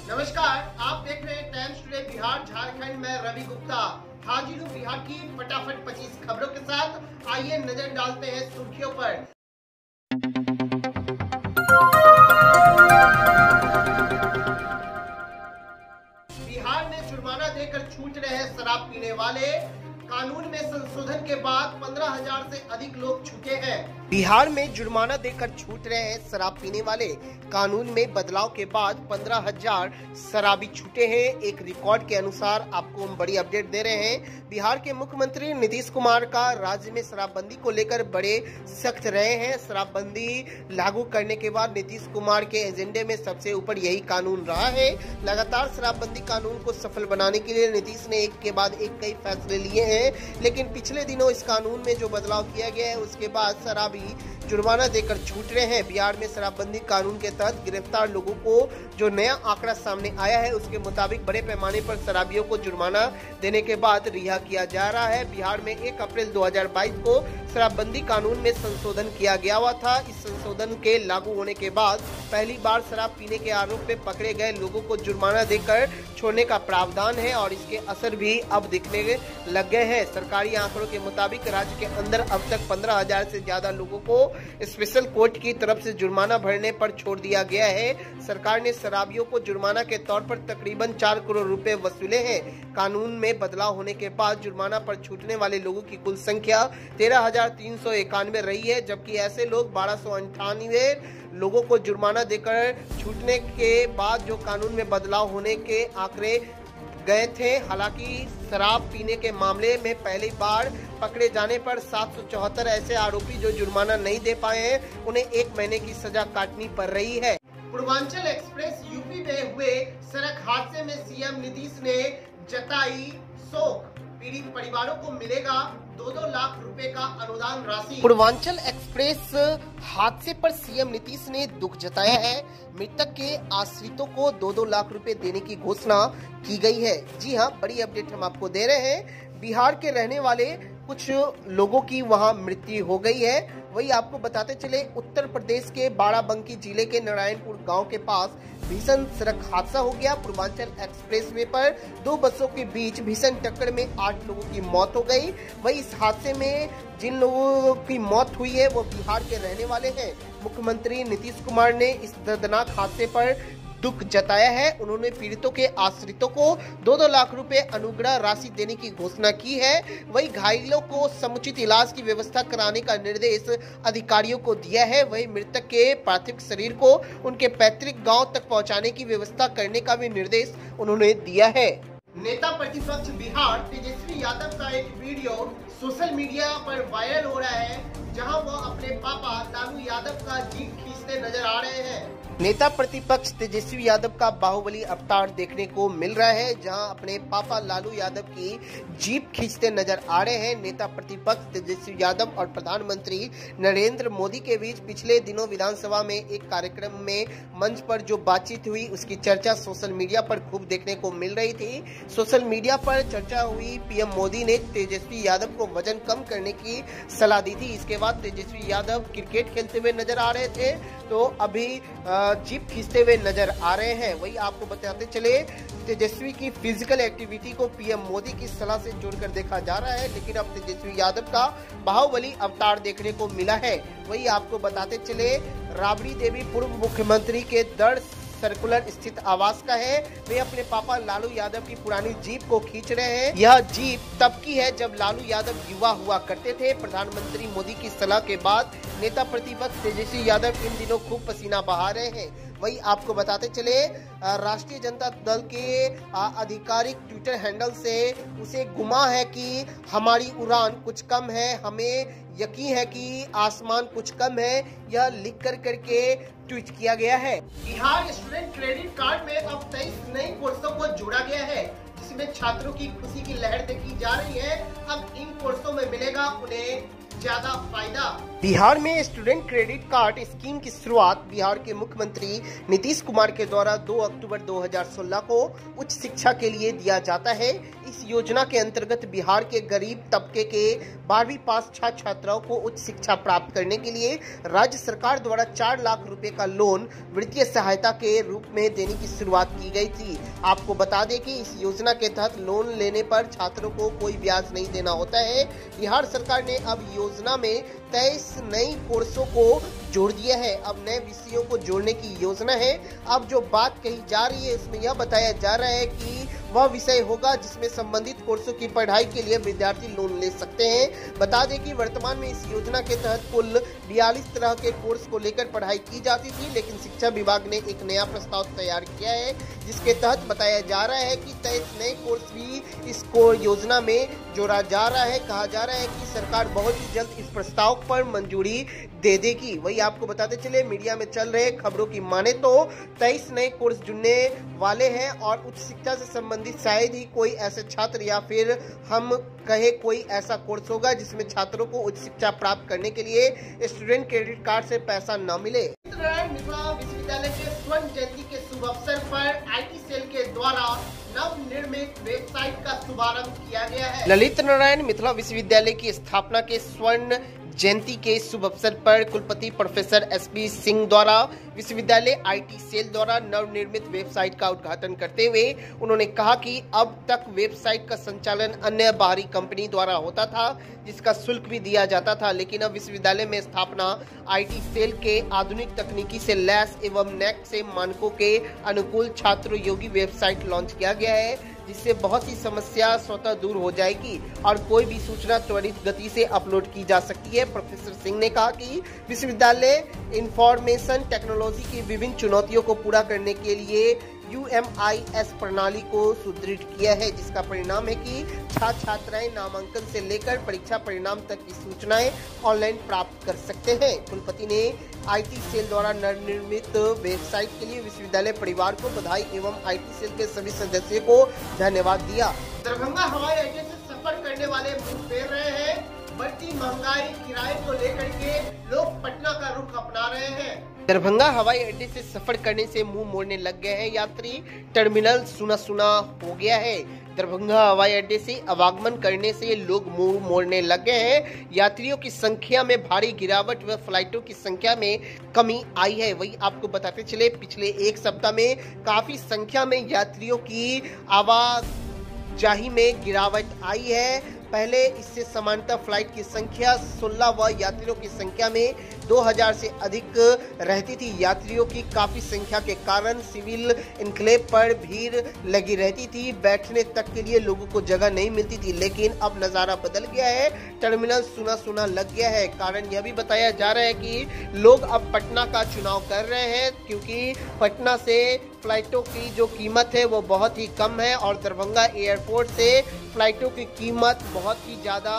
नमस्कार, आप देख रहे हैं टाइम्स टुडे बिहार झारखंड में रवि गुप्ता हाजिर हूँ बिहार की फटाफट 25 खबरों के साथ। आइए नजर डालते हैं सुर्खियों पर। बिहार में जुर्माना देकर छूट रहे हैं शराब पीने वाले। कानून में संशोधन के बाद 15,000 से अधिक लोग छूटे हैं। बिहार में जुर्माना देकर छूट रहे हैं शराब पीने वाले। कानून में बदलाव के बाद 15,000 शराबी छूटे हैं। एक रिकॉर्ड के अनुसार आपको हम बड़ी अपडेट दे रहे हैं। बिहार के मुख्यमंत्री नीतीश कुमार का राज्य में शराबबंदी को लेकर बड़े सख्त रहे हैं। शराबबंदी लागू करने के बाद नीतीश कुमार के एजेंडे में सबसे ऊपर यही कानून रहा है। लगातार शराबबंदी कानून को सफल बनाने के लिए नीतीश ने एक के बाद एक कई फैसले लिए हैं, लेकिन पिछले दिनों इस कानून में जो बदलाव किया गया है उसके बाद शराबी जुर्माना देकर छूट रहे हैं। बिहार में शराबबंदी कानून के तहत गिरफ्तार लोगों को जो नया आंकड़ा सामने आया है उसके मुताबिक बड़े पैमाने पर शराबियों को जुर्माना देने के बाद रिहा किया जा रहा है। बिहार में 1 अप्रैल 2022 को शराबबंदी कानून में संशोधन किया गया हुआ था। इस संशोधन के लागू होने के बाद पहली बार शराब पीने के आरोप में पकड़े गए लोगों को जुर्माना देकर छोड़ने का प्रावधान है और इसके असर भी अब दिखने लग गए हैं। सरकारी आंकड़ों के मुताबिक राज्य के अंदर अब तक 15,000 से ज्यादा लोगों को स्पेशल कोर्ट की तरफ से जुर्माना भरने पर छोड़ दिया गया है। सरकार ने शराबियों को जुर्माना के तौर पर तकरीबन 4 करोड़ रुपए वसूले हैं। कानून में बदलाव होने के बाद जुर्माना पर छूटने वाले लोगों की कुल संख्या 13,391 रही है, जबकि ऐसे लोग 1,298 लोगों को जुर्माना देकर छूटने के बाद जो कानून में बदलाव होने के आंकड़े गए थे। हालांकि शराब पीने के मामले में पहली बार पकड़े जाने पर 774 ऐसे आरोपी जो जुर्माना नहीं दे पाए हैं उन्हें 1 महीने की सजा काटनी पड़ रही है। पूर्वांचल एक्सप्रेस यूपी में हुए सड़क हादसे में सीएम नीतीश ने जताई शोक। पीड़ित परिवारों को मिलेगा 2-2 लाख रुपए का अनुदान राशि। पूर्वांचल एक्सप्रेस हादसे पर सीएम नीतीश ने दुख जताया है। मृतक के आश्रितों को 2-2 लाख रुपए देने की घोषणा की गई है। जी हां, बड़ी अपडेट हम आपको दे रहे हैं। बिहार के रहने वाले कुछ लोगों की वहां मृत्यु हो गई है। वही आपको बताते चले, उत्तर प्रदेश के बाराबंकी जिले के नारायणपुर गांव के पास भीषण सड़क हादसा हो गया। पूर्वांचल एक्सप्रेसवे पर 2 बसों के बीच भीषण टक्कर में 8 लोगों की मौत हो गई। वही इस हादसे में जिन लोगों की मौत हुई है वो बिहार के रहने वाले हैं। मुख्यमंत्री नीतीश कुमार ने इस दर्दनाक हादसे पर दुख जताया है। उन्होंने पीड़ितों के आश्रितों को 2-2 लाख रुपए अनुग्रह राशि देने की घोषणा की है। वही घायलों को समुचित इलाज की व्यवस्था कराने का निर्देश अधिकारियों को दिया है। वही मृतक के पार्थिव शरीर को उनके पैतृक गांव तक पहुंचाने की व्यवस्था करने का भी निर्देश उन्होंने दिया है। नेता प्रतिपक्ष बिहार तेजस्वी यादव का एक वीडियो सोशल मीडिया पर वायरल हो रहा है, जहां वो अपने पापा लालू यादव का जीप खींचते नजर आ रहे हैं। नेता प्रतिपक्ष तेजस्वी यादव का बाहुबली अवतार देखने को मिल रहा है, जहां अपने पापा लालू यादव की जीप खींचते नजर आ रहे हैं। नेता प्रतिपक्ष तेजस्वी यादव और प्रधानमंत्री नरेंद्र मोदी के बीच पिछले दिनों विधानसभा में एक कार्यक्रम में मंच पर जो बातचीत हुई उसकी चर्चा सोशल मीडिया पर खूब देखने को मिल रही थी। सोशल मीडिया पर चर्चा हुई, पीएम मोदी ने तेजस्वी यादव को वजन कम करने की सलाह दी थी। इसके बाद तेजस्वी यादव क्रिकेट खेलते हुए नजर आ रहे थे, तो अभी जीप खींचते हुए नजर आ रहे हैं। वही आपको बताते चले, तेजस्वी की फिजिकल एक्टिविटी को पीएम मोदी की सलाह से जोड़कर देखा जा रहा है, लेकिन अब तेजस्वी यादव का बाहुबली अवतार देखने को मिला है। वही आपको बताते चले, राबड़ी देवी पूर्व मुख्यमंत्री के दर सर्कुलर स्थित आवास का है। वे अपने पापा लालू यादव की पुरानी जीप को खींच रहे हैं। यह जीप तब की है जब लालू यादव युवा हुआ करते थे। प्रधानमंत्री मोदी की सलाह के बाद नेता प्रतिपक्ष तेजस्वी यादव इन दिनों खूब पसीना बहा रहे हैं। वही आपको बताते चले, राष्ट्रीय जनता दल के आधिकारिक ट्विटर हैंडल से उसे गुमा है कि हमारी उड़ान कुछ कम है, हमें यकीन है कि आसमान कुछ कम है, यह लिख करके ट्वीट किया गया है। बिहार स्टूडेंट क्रेडिट कार्ड में अब 23 नए कोर्सों को जोड़ा गया है, जिसमें छात्रों की खुशी की लहर देखी जा रही है। अब इन कोर्सों में मिलेगा उन्हें ज्यादा फायदा। बिहार में स्टूडेंट क्रेडिट कार्ड स्कीम की शुरुआत बिहार के मुख्यमंत्री नीतीश कुमार के द्वारा 2 अक्टूबर 2016 को उच्च शिक्षा के लिए दिया जाता है। इस इस योजना के अंतर्गत बिहार के गरीब तबके के 12वीं पास छात्र छात्राओं को उच्च शिक्षा प्राप्त करने के लिए राज्य सरकार द्वारा 4 लाख रुपए का लोन वित्तीय सहायता के रूप में देने की शुरुआत की गई थी। आपको बता दें कि इस योजना के तहत लोन लेने पर छात्रों को कोई ब्याज नहीं देना होता है। बिहार सरकार ने अब योजना में 23 नई कोर्सों को जोड़ दिया है। अब नए विषयों को जोड़ने की योजना है। अब जो बात कही जा रही है उसमें यह बताया जा रहा है कि वह विषय होगा जिसमें संबंधित कोर्सों की पढ़ाई के लिए विद्यार्थी लोन ले सकते हैं। बता दें कि वर्तमान में इस योजना के तहत कुल 42 तरह के कोर्स को लेकर पढ़ाई की जाती थी, लेकिन शिक्षा विभाग ने एक नया प्रस्ताव तैयार किया है जिसके तहत बताया जा रहा है कि 23 नए कोर्स भी इस योजना में जोड़ा जा रहा है। कहा जा रहा है कि सरकार बहुत ही जल्द इस प्रस्ताव पर मंजूरी दे देगी। वही आपको बताते चले, मीडिया में चल रहे खबरों की माने तो 23 नए कोर्स जुड़ने वाले हैं और उच्च शिक्षा से संबंधित शायद ही कोई ऐसे छात्र या फिर हम कहे कोई ऐसा कोर्स होगा जिसमें छात्रों को उच्च शिक्षा प्राप्त करने के लिए स्टूडेंट क्रेडिट कार्ड से पैसा न मिले। विश्वविद्यालय के स्वर्ण जयंती के शुभ अवसर पर IT सेल के द्वारा नवनिर्मित वेबसाइट का शुभारंभ किया गया है। ललित नारायण मिथिला विश्वविद्यालय की स्थापना के स्वर्ण जयंती के शुभ अवसर पर कुलपति प्रोफेसर SP सिंह द्वारा विश्वविद्यालय IT सेल द्वारा नवनिर्मित वेबसाइट का उद्घाटन करते हुए उन्होंने कहा कि अब तक वेबसाइट का संचालन अन्य बाहरी कंपनी द्वारा होता था जिसका शुल्क भी दिया जाता था, लेकिन अब विश्वविद्यालय में स्थापना IT सेल के आधुनिक तकनीकी से लैस एवं NAAC से मानकों के अनुकूल छात्र योगी वेबसाइट लॉन्च किया गया है, जिससे बहुत सी समस्या स्वतः दूर हो जाएगी और कोई भी सूचना त्वरित गति से अपलोड की जा सकती है। प्रोफेसर सिंह ने कहा कि विश्वविद्यालय इंफॉर्मेशन टेक्नोलॉजी की विभिन्न चुनौतियों को पूरा करने के लिए UMIS प्रणाली को सुदृढ़ किया है, जिसका परिणाम है कि छात्र छात्राएं नामांकन से लेकर परीक्षा परिणाम तक की सूचनाएं ऑनलाइन प्राप्त कर सकते हैं। कुलपति ने IT सेल द्वारा नवनिर्मित वेबसाइट के लिए विश्वविद्यालय परिवार को बधाई एवं IT सेल के सभी सदस्यों को धन्यवाद दिया। दरभंगा हवाई अड्डे से सफर करने वाले मुंह फेर रहे हैं। बढ़ती महंगाई, किराए को लेकर के लोग पटना का रुख अपना रहे हैं। दरभंगा हवाई अड्डे से सफर करने से मुंह मोड़ने लग गए हैं यात्री। टर्मिनल सुना सुना हो गया है। दरभंगा हवाई अड्डे से आवागमन करने से लोग मुंह मोड़ने लग गए हैं। यात्रियों की संख्या में भारी गिरावट व फ्लाइटों की संख्या में कमी आई है। वही आपको बताते चले, पिछले एक सप्ताह में काफी संख्या में यात्रियों की आवाजाही में गिरावट आई है। पहले इससे समानांतर फ्लाइट की संख्या 16 व यात्रियों की संख्या में 2000 से अधिक रहती थी। यात्रियों की काफी संख्या के कारण सिविल एन्क्लेव पर भीड़ लगी रहती थी। बैठने तक के लिए लोगों को जगह नहीं मिलती थी, लेकिन अब नजारा बदल गया है। टर्मिनल सुना सुना लग गया है। कारण यह भी बताया जा रहा है कि लोग अब पटना का चुनाव कर रहे हैं, क्योंकि पटना से फ्लाइटों की जो कीमत है वो बहुत ही कम है और दरभंगा एयरपोर्ट से फ्लाइटों की कीमत बहुत ही ज्यादा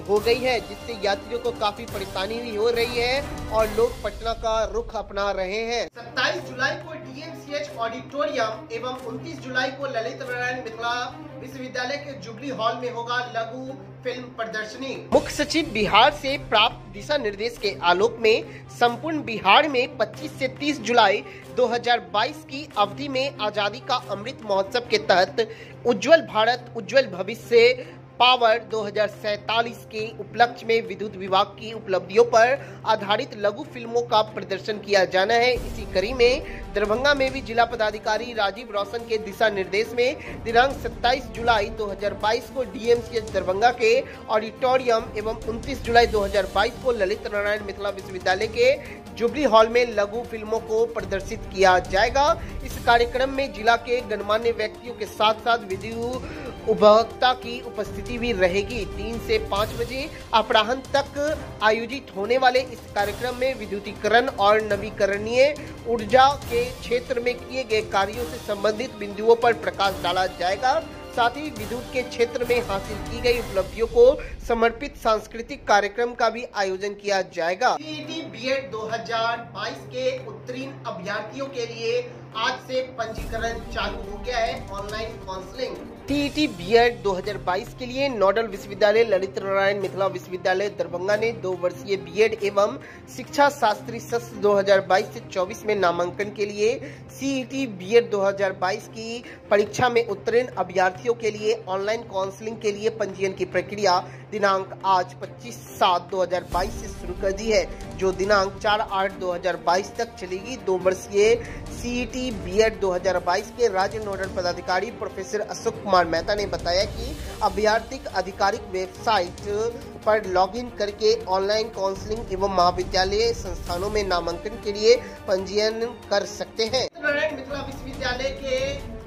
हो गई है, जिससे यात्रियों को काफी परेशानी भी हो रही है और लोग पटना का रुख अपना रहे हैं। 27 जुलाई को DMCH ऑडिटोरियम एवं 29 जुलाई को ललित नारायण मिथिला विश्वविद्यालय के जुबली हॉल में होगा लघु फिल्म प्रदर्शनी। मुख्य सचिव बिहार से प्राप्त दिशा निर्देश के आलोक में संपूर्ण बिहार में 25 से 30 जुलाई 2022 की अवधि में आजादी का अमृत महोत्सव के तहत उज्जवल भारत उज्जवल भविष्य पावर 2047 के उपलक्ष्य में विद्युत विभाग की उपलब्धियों पर आधारित लघु फिल्मों का प्रदर्शन किया जाना है। इसी कड़ी में दरभंगा में भी जिला पदाधिकारी राजीव रोशन के दिशा निर्देश में दिनांक 27 जुलाई 2022 को DMCH दरभंगा के ऑडिटोरियम एवं 29 जुलाई 2022 को ललित नारायण मिथिला विश्वविद्यालय के जुबली हॉल में लघु फिल्मों को प्रदर्शित किया जाएगा। इस कार्यक्रम में जिला के गणमान्य व्यक्तियों के साथ साथ विद्युत उपभोक्ता की उपस्थिति भी रहेगी। 3 से 5 बजे अपराह्न तक आयोजित होने वाले इस कार्यक्रम में विद्युतीकरण और नवीकरणीय ऊर्जा के क्षेत्र में किए गए कार्यों से संबंधित बिंदुओं पर प्रकाश डाला जाएगा। साथ ही विद्युत के क्षेत्र में हासिल की गई उपलब्धियों को समर्पित सांस्कृतिक कार्यक्रम का भी आयोजन किया जाएगा। CET BED 2022 के उत्तीर्ण अभ्यर्थियों के लिए आज से पंजीकरण चालू हो गया है ऑनलाइन काउंसलिंग। टीईटी बीएड 2022 के लिए नोडल विश्वविद्यालय ललित नारायण मिथिला विश्वविद्यालय दरभंगा ने 2 वर्षीय बीएड एवं शिक्षा शास्त्री सत्र 2022 से 24 में नामांकन के लिए सीईटी बीएड 2022 की परीक्षा में उत्तीर्ण अभ्यर्थियों के लिए ऑनलाइन काउंसलिंग के लिए पंजीयन की प्रक्रिया दिनांक आज 25/7/2022 से शुरू कर दी है, जो दिनांक 4/8/2022 तक चलेगी। 2 वर्षीय सीईटी बीएड 2022 के राज्य नोडल पदाधिकारी प्रोफेसर अशोक कुमार मेहता ने बताया कि अभ्यर्थी आधिकारिक वेबसाइट पर लॉगिन करके ऑनलाइन काउंसलिंग एवं महाविद्यालय संस्थानों में नामांकन के लिए पंजीयन कर सकते हैं। नारायण मिथिला विश्वविद्यालय के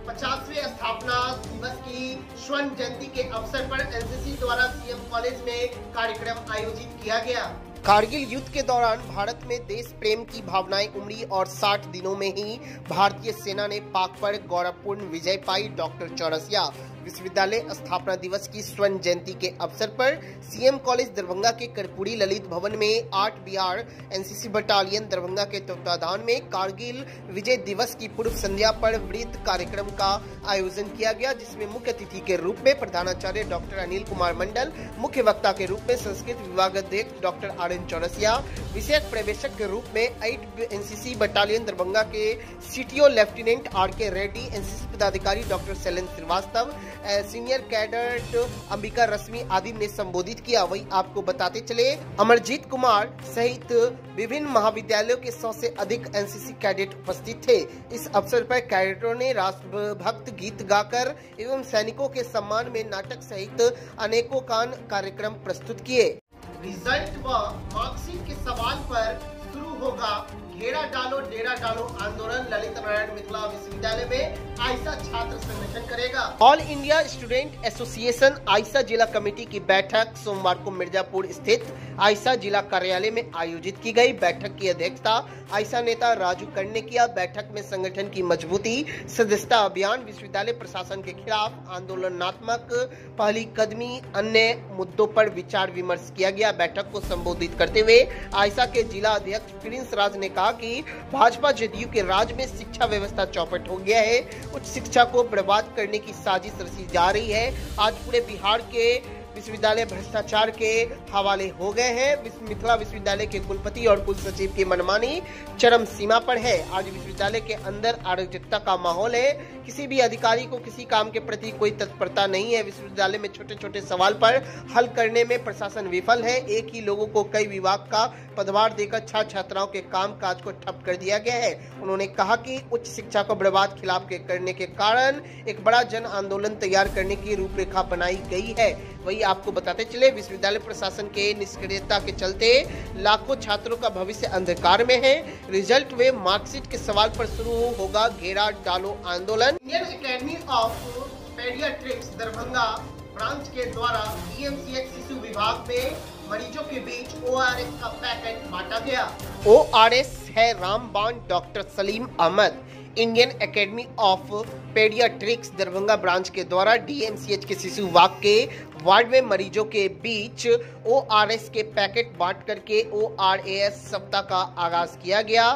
50वें स्थापना दिवस की स्वर्ण जयंती के अवसर पर एनसीसी द्वारा सीएम कॉलेज में कार्यक्रम आयोजित किया गया। कारगिल युद्ध के दौरान भारत में देश प्रेम की भावनाएं उमड़ी और 60 दिनों में ही भारतीय सेना ने पाक पर गौरवपूर्ण विजय पाई। डॉक्टर चौरसिया विश्वविद्यालय स्थापना दिवस की स्वर्ण जयंती के अवसर पर सीएम कॉलेज दरभंगा के कर्पूरी ललित भवन में 8 बिहार एनसीसी बटालियन दरभंगा के तत्वाधान में कारगिल विजय दिवस की पूर्व संध्या पर वृत्त कार्यक्रम का आयोजन किया गया, जिसमें मुख्य अतिथि के रूप में प्रधानाचार्य डॉक्टर अनिल कुमार मंडल, मुख्य वक्ता के रूप में संस्कृत विभाग अध्यक्ष डॉक्टर आर.एन. चौरसिया, विशेष प्रवेशक के रूप में 8 एनसीसी बटालियन दरभंगा के CTO lieutenant R K. Reddy, NCC पदाधिकारी doctor Shailendra Srivastava, senior cadet Ambika Rashmi आदि ने संबोधित किया। वही आपको बताते चले अमरजीत कुमार सहित विभिन्न महाविद्यालयों के 100 से अधिक एनसीसी कैडेट उपस्थित थे। इस अवसर पर कैडेटों ने राष्ट्रभक्त गीत गाकर एवं सैनिकों के सम्मान में नाटक सहित अनेकों कार्यक्रम प्रस्तुत किए। रिजल्ट व मार्कशीट के सवाल पर शुरू होगा घेरा डालो डेरा डालो आंदोलन। ललित नारायण मिथिला विश्वविद्यालय में आइसा छात्र संगठन करेगा। ऑल इंडिया स्टूडेंट एसोसिएशन आइसा जिला कमेटी की बैठक सोमवार को मिर्जापुर स्थित आइसा जिला कार्यालय में आयोजित की गई। बैठक की अध्यक्षता आइसा नेता राजू कर ने किया। बैठक में संगठन की मजबूती, सदस्यता अभियान, विश्वविद्यालय प्रशासन के खिलाफ आंदोलनात्मक पहली कदमी, अन्य मुद्दों पर विचार विमर्श किया गया। बैठक को संबोधित करते हुए आइसा के जिला अध्यक्ष प्रिंस राज ने कहा कि भाजपा जदयू के राज में शिक्षा व्यवस्था चौपट हो गया है। उच्च शिक्षा को बर्बाद करने की साजिश रची जा रही है। आज पूरे बिहार के विश्वविद्यालय भ्रष्टाचार के हवाले हो गए हैं। मिथिला विश्वविद्यालय के कुलपति और कुल सचिव की मनमानी चरम सीमा पर है। आज विश्वविद्यालय के अंदर अराजकता का माहौल है। किसी भी अधिकारी को किसी काम के प्रति कोई तत्परता नहीं है। विश्वविद्यालय में छोटे छोटे सवाल पर हल करने में प्रशासन विफल है। एक ही लोगों को कई विभाग का पदभार देकर छात्र छात्राओं के काम काज को ठप कर दिया गया है। उन्होंने कहा कि उच्च शिक्षा को बर्बाद खिलाफ के करने के कारण एक बड़ा जन आंदोलन तैयार करने की रूपरेखा बनाई गई है। वही आपको बताते चले विश्वविद्यालय प्रशासन के निष्क्रियता के चलते लाखों छात्रों का भविष्य अंधकार में है। रिजल्ट व मार्कशीट के सवाल पर शुरू होगा घेरा डालो आंदोलन। Indian Academy of Pediatrics Darbhanga branch के द्वारा डीएमसीएच शिशु विभाग में मरीजों के बीच ओआरएस का पैकेट बांटा गया। ओआरएस है रामबाण doctor Salim Ahmad. Indian Academy of Pediatrics Darbhanga branch के द्वारा डीएमसीएच के शिशु विभाग के वार्ड में मरीजों के बीच ओआरएस के पैकेट बांट करके ओआरएस सप्ताह का आगाज किया गया।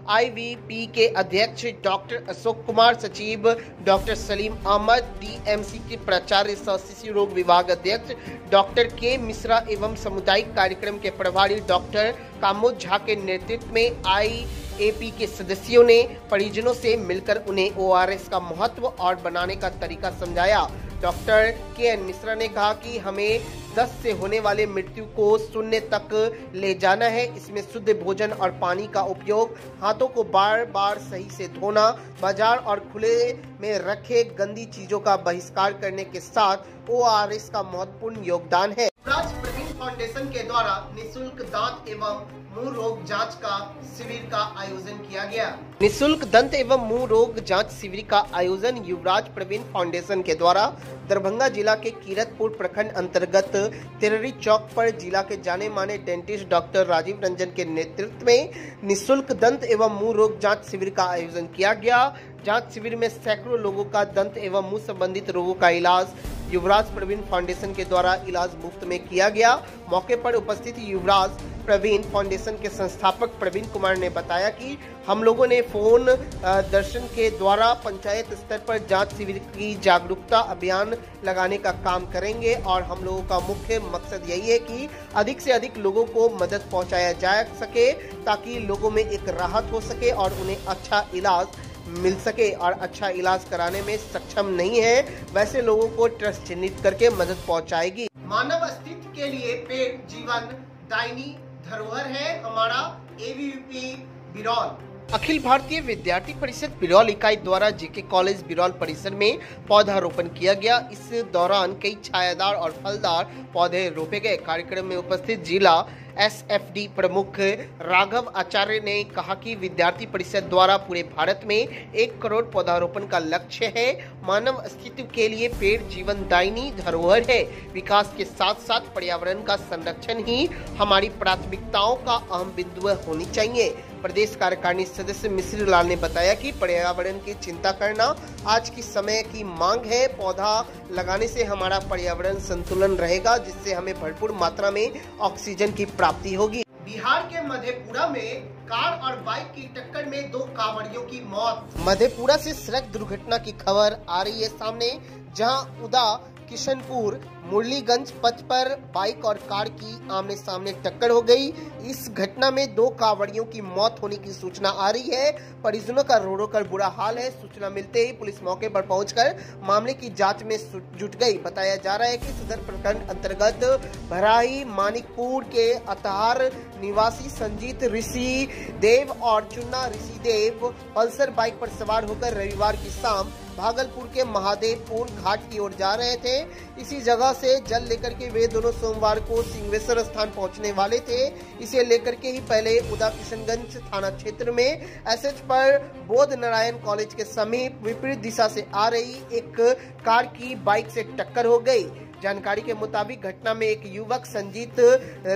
आईवीपी के अध्यक्ष डॉक्टर अशोक कुमार, सचिव डॉक्टर सलीम अहमद, डीएमसी के प्राचार्य सह शिशु रोग विभाग अध्यक्ष डॉक्टर के मिश्रा एवं सामुदायिक कार्यक्रम के प्रभारी डॉक्टर कामोद झा के नेतृत्व में आईएपी के सदस्यों ने परिजनों से मिलकर उन्हें ओआरएस का महत्व और बनाने का तरीका समझाया। डॉक्टर के मिश्रा ने कहा कि हमें दस्त से होने वाले मृत्यु को शून्य तक ले जाना है। इसमें शुद्ध भोजन और पानी का उपयोग, हाथों को बार बार सही से धोना, बाजार और खुले में रखे गंदी चीजों का बहिष्कार करने के साथ ओआरएस का महत्वपूर्ण योगदान है। युवराज प्रवीण फाउंडेशन के द्वारा निःशुल्क दांत एवं मुंह रोग जांच का शिविर का आयोजन किया गया। निःशुल्क दंत एवं मुंह रोग जांच शिविर का आयोजन युवराज प्रवीण फाउंडेशन के द्वारा दरभंगा जिला के कीरतपुर प्रखंड अंतर्गत तिररी चौक पर जिला के जाने माने डेंटिस्ट डॉक्टर राजीव रंजन के नेतृत्व में निःशुल्क दंत एवं मुंह रोग जांच शिविर का आयोजन किया गया। जांच शिविर में सैकड़ों लोगों का दंत एवं मुंह संबंधित रोगों का इलाज युवराज प्रवीण फाउंडेशन के द्वारा इलाज मुफ्त में किया गया। मौके पर उपस्थित युवराज प्रवीण फाउंडेशन के संस्थापक प्रवीण कुमार ने बताया कि हम लोगों ने फोन दर्शन के द्वारा पंचायत स्तर पर जांच शिविर की जागरूकता अभियान लगाने का काम करेंगे और हम लोगों का मुख्य मकसद यही है कि अधिक से अधिक लोगों को मदद पहुंचाया जा सके ताकि लोगों में एक राहत हो सके और उन्हें अच्छा इलाज मिल सके और अच्छा इलाज कराने में सक्षम नहीं है वैसे लोगों को ट्रस्ट चिन्हित करके मदद पहुंचाएगी। मानव अस्तित्व के लिए पेड़ जीवन दायनी धरोहर है हमारा एबीवीपी बिरौल। अखिल भारतीय विद्यार्थी परिषद बिरौल इकाई द्वारा जेके कॉलेज बिरौल परिसर में पौधारोपण किया गया। इस दौरान कई छायादार और फलदार पौधे रोपे गए। कार्यक्रम में उपस्थित जिला एसएफडी प्रमुख राघव आचार्य ने कहा कि विद्यार्थी परिषद द्वारा पूरे भारत में 1 करोड़ पौधारोपण का लक्ष्य है। मानव अस्तित्व के लिए पेड़ जीवन दायनी धरोहर है। विकास के साथ साथ पर्यावरण का संरक्षण ही हमारी प्राथमिकताओं का अहम बिंदु होनी चाहिए। प्रदेश कार्यकारिणी सदस्य मिश्र लाल ने बताया कि पर्यावरण की चिंता करना आज की समय की मांग है। पौधा लगाने से हमारा पर्यावरण संतुलन रहेगा जिससे हमें भरपूर मात्रा में ऑक्सीजन की प्राप्ति होगी। बिहार के मधेपुरा में कार और बाइक की टक्कर में 2 कांवड़ियों की मौत। मधेपुरा से सड़क दुर्घटना की खबर आ रही है सामने, जहां उदा किशनपुर मुरलीगंज पथ पर बाइक और कार की आमने सामने टक्कर हो गई। इस घटना में 2 कांवड़ियों की मौत होने की सूचना आ रही है। परिजनों का रो रो कर बुरा हाल है। सूचना मिलते ही पुलिस मौके पर पहुंचकर मामले की जांच में जुट गई। बताया जा रहा है कि सदर प्रखंड अंतर्गत भराही मानिकपुर के अतहार निवासी संजीत ऋषि देव और चुन्ना ऋषि देव पल्सर बाइक पर सवार होकर रविवार की शाम भागलपुर के महादेवपुर घाट की ओर जा रहे थे। इसी जगह से जल लेकर के वे दोनों सोमवार को सिंहेश्वर स्थान पहुंचने वाले थे। इसे लेकर के ही पहले उदा किशनगंज थाना क्षेत्र में एसएच पर बोध नारायण कॉलेज के समीप विपरीत दिशा से आ रही एक कार की बाइक से टक्कर हो गई। जानकारी के मुताबिक घटना में एक युवक संजीत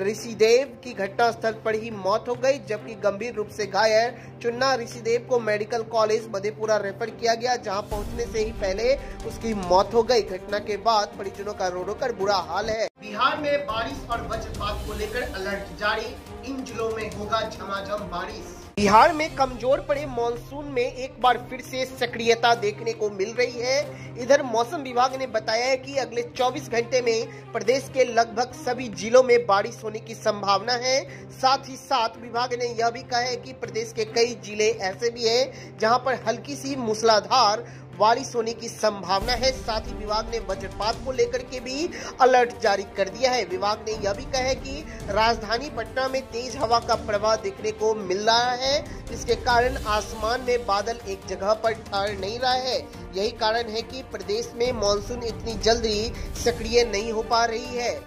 ऋषिदेव की घटना स्थल पर ही मौत हो गई, जबकि गंभीर रूप से घायल चुन्ना ऋषिदेव को मेडिकल कॉलेज मधेपुरा रेफर किया गया, जहां पहुंचने से ही पहले उसकी मौत हो गई। घटना के बाद परिजनों का रो रो कर बुरा हाल है। बिहार में बारिश और वज्रपात को लेकर अलर्ट जारी, इन जिलों में होगा झमाझम बारिश। बिहार में कमजोर पड़े मानसून में एक बार फिर से सक्रियता देखने को मिल रही है। इधर मौसम विभाग ने बताया है कि अगले 24 घंटे में प्रदेश के लगभग सभी जिलों में बारिश होने की संभावना है। साथ ही साथ विभाग ने यह भी कहा है कि प्रदेश के कई जिले ऐसे भी हैं जहां पर हल्की सी मूसलाधार बारिश होने की संभावना है। साथ ही विभाग ने वज्रपात को लेकर के भी अलर्ट जारी कर दिया है। विभाग ने यह भी कहा है कि राजधानी पटना में तेज हवा का प्रवाह देखने को मिल रहा है, जिसके कारण आसमान में बादल एक जगह पर ठहर नहीं रहा है। यही कारण है कि प्रदेश में मानसून इतनी जल्दी सक्रिय नहीं हो पा रही है।